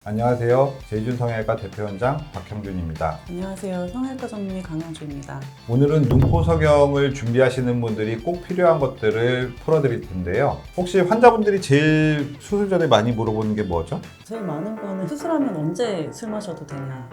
안녕하세요. 제이준 성형외과 대표원장 박형준입니다. 안녕하세요. 성형외과 전문의 강영주입니다. 오늘은 눈코 석영을 준비하시는 분들이 꼭 필요한 것들을 풀어드릴 텐데요. 혹시 환자분들이 제일 수술 전에 많이 물어보는 게 뭐죠? 제일 많은 거는 수술하면 언제 술 마셔도 되냐.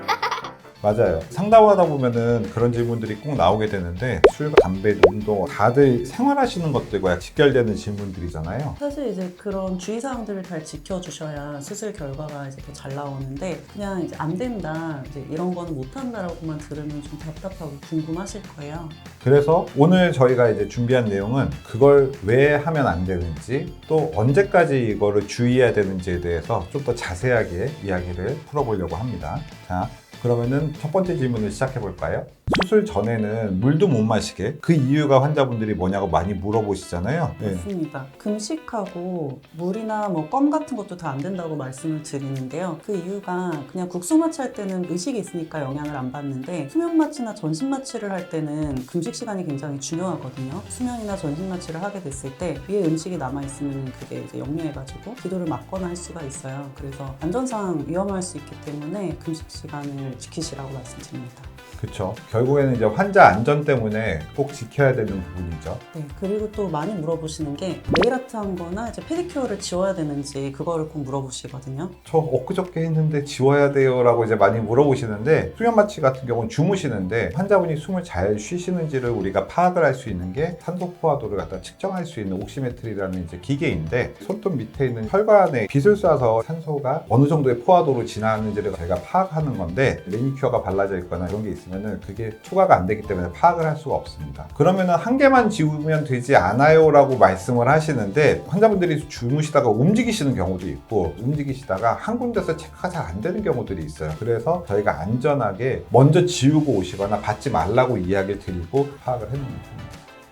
맞아요. 상담하다 보면은 그런 질문들이 꼭 나오게 되는데 술, 담배, 운동 다들 생활하시는 것들과 직결되는 질문들이잖아요. 사실 이제 그런 주의사항들을 잘 지켜주셔야 수술 결과가 이제 더 잘 나오는데 그냥 이제 안 된다, 이제 이런 거는 못 한다라고만 들으면 좀 답답하고 궁금하실 거예요. 그래서 오늘 저희가 이제 준비한 내용은 그걸 왜 하면 안 되는지 또 언제까지 이거를 주의해야 되는지에 대해서 좀 더 자세하게 이야기를 풀어보려고 합니다. 자, 그러면은 첫 번째 질문을 시작해 볼까요? 수술 전에는 물도 못 마시게 그 이유가 환자분들이 뭐냐고 많이 물어보시잖아요. 네. 맞습니다. 금식하고 물이나 뭐 껌 같은 것도 다 안 된다고 말씀을 드리는데요. 그 이유가 그냥 국수 마취할 때는 의식이 있으니까 영향을 안 받는데 수면 마취나 전신 마취를 할 때는 금식 시간이 굉장히 중요하거든요. 수면이나 전신 마취를 하게 됐을 때 위에 음식이 남아 있으면 그게 이제 역류해가지고 기도를 막거나 할 수가 있어요. 그래서 안전상 위험할 수 있기 때문에 금식 시간을 지키시라고 말씀드립니다. 그렇죠. 결국에는 이제 환자 안전 때문에 꼭 지켜야 되는 부분이죠. 네, 그리고 또 많이 물어보시는 게 네일 아트 한 거나 이제 페디큐어를 지워야 되는지 그거를 꼭 물어보시거든요. 저 엊그저께 했는데 지워야 돼요 라고 이제 많이 물어보시는데 수면 마취 같은 경우는 주무시는데 환자분이 숨을 잘 쉬시는지를 우리가 파악을 할 수 있는 게 산소 포화도를 갖다 측정할 수 있는 옥시메트리라는 이제 기계인데 손톱 밑에 있는 혈관에 빗을 쏴서 산소가 어느 정도의 포화도로 지나는지를 저희가 파악하는 건데 매니큐어가 발라져 있거나 이런 게 있으면 그게 초과가 안 되기 때문에 파악을 할 수가 없습니다. 그러면은 한 개만 지우면 되지 않아요 라고 말씀을 하시는데 환자분들이 주무시다가 움직이시는 경우도 있고 움직이시다가 한 군데서 체크가 잘 안 되는 경우들이 있어요. 그래서 저희가 안전하게 먼저 지우고 오시거나 받지 말라고 이야기를 드리고 파악을 해놓는 겁니다.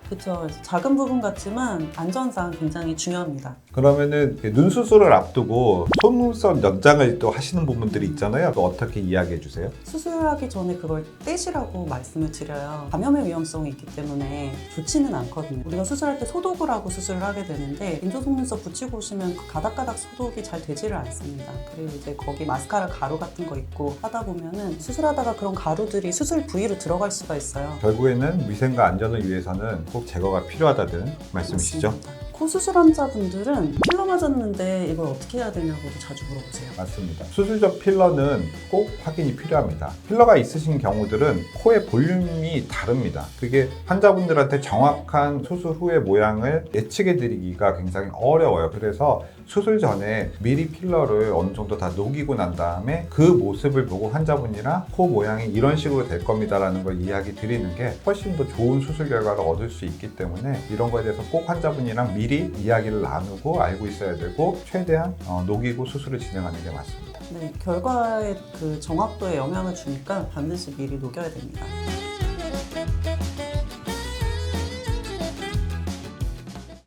그렇죠. 작은 부분 같지만 안전상 굉장히 중요합니다. 그러면은 눈 수술을 앞두고 속눈썹 연장을 또 하시는 부분들이 있잖아요. 또 어떻게 이야기해 주세요? 수술하기 전에 그걸 떼시라고 말씀을 드려요. 감염의 위험성이 있기 때문에 좋지는 않거든요. 우리가 수술할 때 소독을 하고 수술을 하게 되는데 인조 속눈썹 붙이고 오시면 그 가닥가닥 소독이 잘 되지를 않습니다. 그리고 이제 거기 마스카라 가루 같은 거 있고 하다 보면은 수술하다가 그런 가루들이 수술 부위로 들어갈 수가 있어요. 결국에는 위생과 안전을 위해서는 꼭 제거가 필요하다는 말씀이시죠? 맞습니다. 코 수술 환자분들은 필러 맞았는데 이걸 어떻게 해야 되냐고도 자주 물어보세요. 맞습니다. 수술 전 필러는 꼭 확인이 필요합니다. 필러가 있으신 경우들은 코의 볼륨이 다릅니다. 그게 환자분들한테 정확한 수술 후의 모양을 예측해 드리기가 굉장히 어려워요. 그래서 수술 전에 미리 필러를 어느 정도 다 녹이고 난 다음에 그 모습을 보고 환자분이랑 코 모양이 이런 식으로 될 겁니다 라는 걸 이야기 드리는 게 훨씬 더 좋은 수술 결과를 얻을 수 있기 때문에 이런 거에 대해서 꼭 환자분이랑 미리 이야기를 나누고 알고 있어야 되고 최대한 녹이고 수술을 진행하는 게 맞습니다. 네, 결과의 그 정확도에 영향을 주니까 반드시 미리 녹여야 됩니다.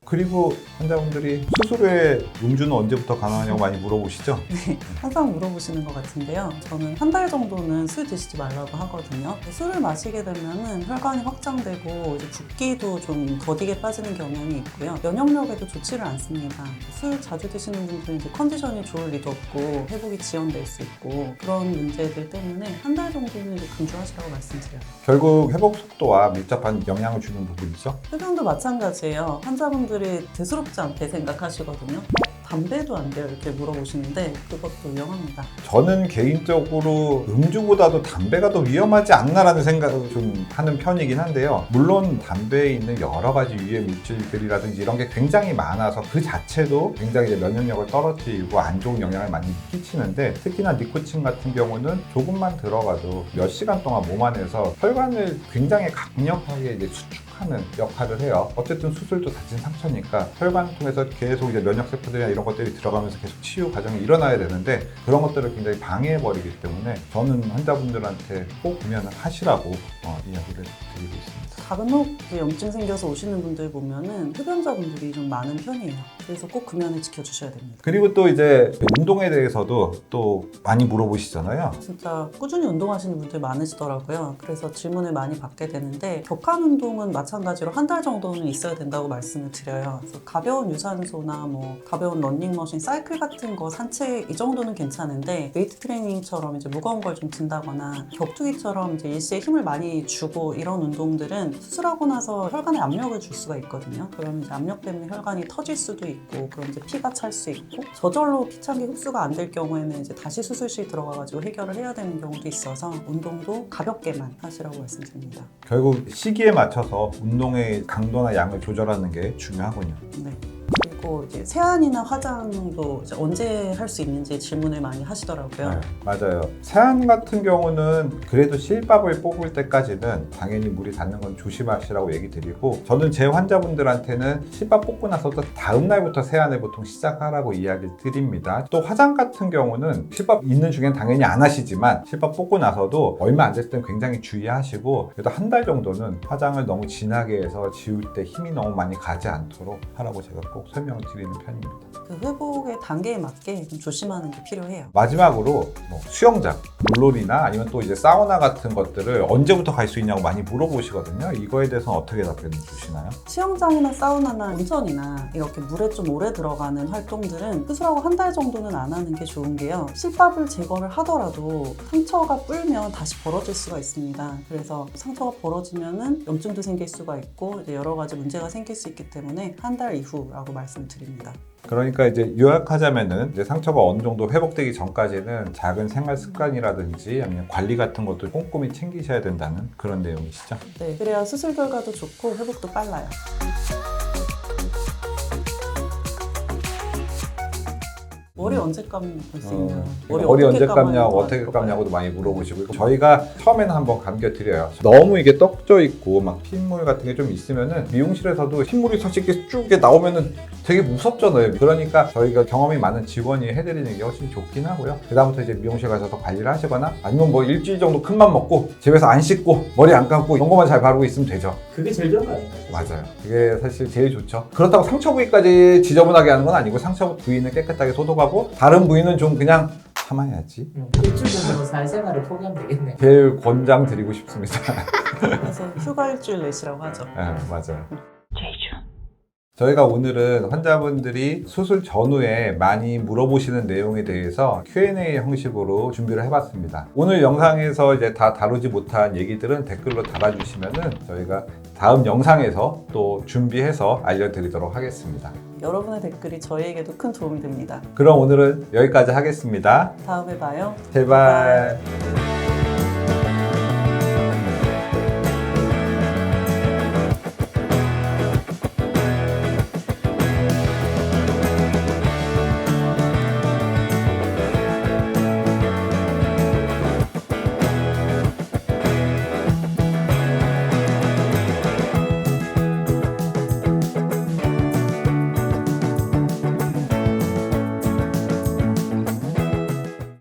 그리고 환자분들이 수술 후에 음주는 언제부터 가능하냐고 많이 물어보시죠? 네, 항상 물어보시는 것 같은데요. 저는 한 달 정도는 술 드시지 말라고 하거든요. 술을 마시게 되면은 혈관이 확장되고 이제 붓기도 좀 더디게 빠지는 경향이 있고요. 면역력에도 좋지를 않습니다. 술 자주 드시는 분들은 이제 컨디션이 좋을 리도 없고 회복이 지연될 수 있고 그런 문제들 때문에 한 달 정도는 이제 금주하시라고 말씀드려요. 결국 회복 속도와 밀접한 영향을 주는 부분이죠. 흡연도 마찬가지예요. 환자분들이 대수롭지 않게 생각하시거든요. 담배도 안 돼요? 이렇게 물어보시는데 그것도 위험합니다. 저는 개인적으로 음주보다도 담배가 더 위험하지 않나라는 생각을 좀 하는 편이긴 한데요. 물론 담배에 있는 여러 가지 유해 물질들이라든지 이런 게 굉장히 많아서 그 자체도 굉장히 이제 면역력을 떨어뜨리고 안 좋은 영향을 많이 끼치는데 특히나 니코틴 같은 경우는 조금만 들어가도 몇 시간 동안 몸 안에서 혈관을 굉장히 강력하게 이제 수축하는 역할을 해요. 어쨌든 수술도 다친 상처니까 혈관을 통해서 계속 이제 면역세포들이나 이런 것들이 들어가면서 계속 치유 과정이 일어나야 되는데 그런 것들을 굉장히 방해해버리기 때문에 저는 환자분들한테 꼭 구면을 하시라고 이야기를 드리고 있습니다. 작은 혹 염증 생겨서 오시는 분들 보면은 흡연자분들이 좀 많은 편이에요. 그래서 꼭 금연을 지켜주셔야 됩니다. 그리고 또 이제 운동에 대해서도 또 많이 물어보시잖아요. 진짜 꾸준히 운동하시는 분들 많으시더라고요. 그래서 질문을 많이 받게 되는데 격한 운동은 마찬가지로 한 달 정도는 있어야 된다고 말씀을 드려요. 그래서 가벼운 유산소나 뭐 가벼운 러닝머신, 사이클 같은 거 산책 이 정도는 괜찮은데 웨이트 트레이닝처럼 이제 무거운 걸 좀 든다거나 격투기처럼 이제 일시에 힘을 많이 주고 이런 운동들은 수술하고 나서 혈관에 압력을 줄 수가 있거든요. 그러면 이제 압력 때문에 혈관이 터질 수도 있고 그럼 이제 피가 찰 수 있고 저절로 피차기 흡수가 안 될 경우에는 이제 다시 수술실 들어가가지고 해결을 해야 되는 경우도 있어서 운동도 가볍게만 하시라고 말씀드립니다. 결국 시기에 맞춰서 운동의 강도나 양을 조절하는 게 중요하군요. 네. 그리고 이제 세안이나 화장도 이제 언제 할 수 있는지 질문을 많이 하시더라고요. 네, 맞아요. 세안 같은 경우는 그래도 실밥을 뽑을 때까지는 당연히 물이 닿는 건 조심하시라고 얘기 드리고 저는 제 환자분들한테는 실밥 뽑고 나서도 다음 날부터 세안을 보통 시작하라고 이야기를 드립니다. 또 화장 같은 경우는 실밥 있는 중엔 당연히 안 하시지만 실밥 뽑고 나서도 얼마 안 됐을 땐 굉장히 주의하시고 그래도 한 달 정도는 화장을 너무 진하게 해서 지울 때 힘이 너무 많이 가지 않도록 하라고 제가 꼭 설명을 드리는 편입니다. 그 회복의 단계에 맞게 좀 조심하는 게 필요해요. 마지막으로 뭐 수영장, 물놀이나 아니면 또 이제 사우나 같은 것들을 언제부터 갈 수 있냐고 많이 물어보시거든요. 이거에 대해서는 어떻게 답변을 주시나요? 수영장이나 사우나나 온천이나 이렇게 물에 좀 오래 들어가는 활동들은 수술하고 한 달 정도는 안 하는 게 좋은 게요. 실밥을 제거를 하더라도 상처가 불면 다시 벌어질 수가 있습니다. 그래서 상처가 벌어지면은 염증도 생길 수가 있고 이제 여러 가지 문제가 생길 수 있기 때문에 한 달 이후라고 말씀드립니다. 그러니까 이제 요약하자면은 이제 상처가 어느 정도 회복되기 전까지는 작은 생활 습관이라든지 아니면 관리 같은 것도 꼼꼼히 챙기셔야 된다는 그런 내용이시죠? 네, 그래야 수술 결과도 좋고 회복도 빨라요. 머리 언제 감을 수 있냐? 머리 어떻게 언제 감아야 감냐고 할 어떻게 것 감냐고도 많이 물어보시고 저희가 처음에는 한번 감겨드려요. 너무 이게 떡져 있고 막 핏물 같은 게 좀 있으면은 미용실에서도 핏물이 솔직히 쭉 이렇게 나오면은 되게 무섭잖아요. 그러니까 저희가 경험이 많은 직원이 해드리는 게 훨씬 좋긴 하고요. 그다음부터 이제 미용실 가셔서 관리를 하시거나 아니면 뭐 일주일 정도 큰 맘 먹고 집에서 안 씻고 머리 안 감고 이런 것만 잘 바르고 있으면 되죠. 그게 제일 좋은 거 아닌가요? 맞아요. 그게 사실 제일 좋죠. 그렇다고 상처 부위까지 지저분하게 하는 건 아니고 상처 부위는 깨끗하게 소독하고 다른 부위는 좀 그냥 참아야지. 일주일 정도 사회생활을 포기하면 되겠네. 제일 권장드리고 싶습니다. 그래서 휴가 일주일 내시라고 하죠. 네, 맞아요. 저희가 오늘은 환자분들이 수술 전후에 많이 물어보시는 내용에 대해서 Q&A 형식으로 준비를 해봤습니다. 오늘 영상에서 이제 다 다루지 못한 얘기들은 댓글로 달아주시면은 저희가 다음 영상에서 또 준비해서 알려드리도록 하겠습니다. 여러분의 댓글이 저희에게도 큰 도움이 됩니다. 그럼 오늘은 여기까지 하겠습니다. 다음에 봐요. 제발.